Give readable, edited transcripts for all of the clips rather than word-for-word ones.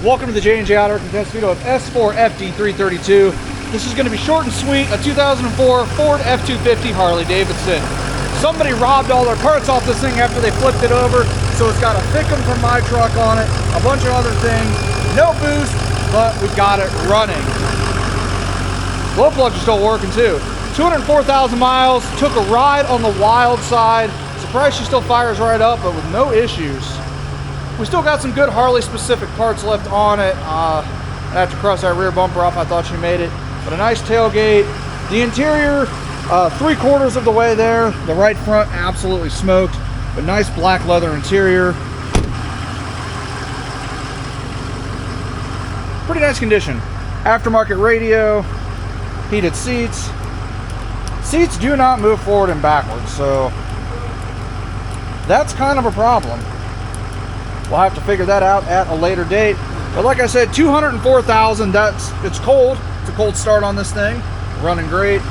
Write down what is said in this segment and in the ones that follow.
Welcome to the J&J Auto Contest video of S4fd332. This is going to be short and sweet, a 2004 Ford F250 Harley Davidson. Somebody robbed all their parts off this thing after they flipped it over, so it's got a Thickum from my truck on it, a bunch of other things. No boost, but we got it running. Glow plugs are still working too. 204,000 miles, took a ride on the wild side. Surprised she still fires right up, but with no issues. We still got some good Harley specific parts left on it. I had to cross that rear bumper off, I thought she made it. But a nice tailgate. The interior, 3/4 of the way there. The right front absolutely smoked, but nice black leather interior. Pretty nice condition. Aftermarket radio, heated seats. Seats do not move forward and backwards, so that's kind of a problem. We'll have to figure that out at a later date. But like I said, 204,000, it's cold. It's a cold start on this thing. Running great.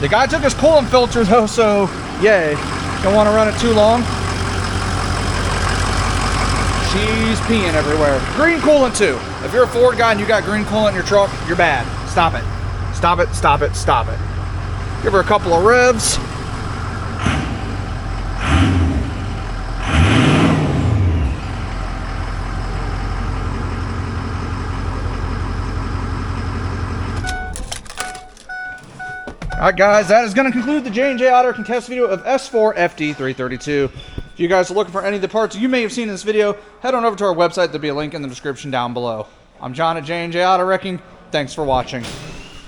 The guy took his coolant filter though, so yay. Don't want to run it too long. She's peeing everywhere. Green coolant too. If you're a Ford guy and you got green coolant in your truck, you're bad. Stop it. Stop it, stop it, stop it. Give her a couple of revs. Alright guys, that is going to conclude the J&J Auto Contest video of S4fd332. If you guys are looking for any of the parts you may have seen in this video, head on over to our website. There'll be a link in the description down below. I'm John at J&J Auto Wrecking. Thanks for watching.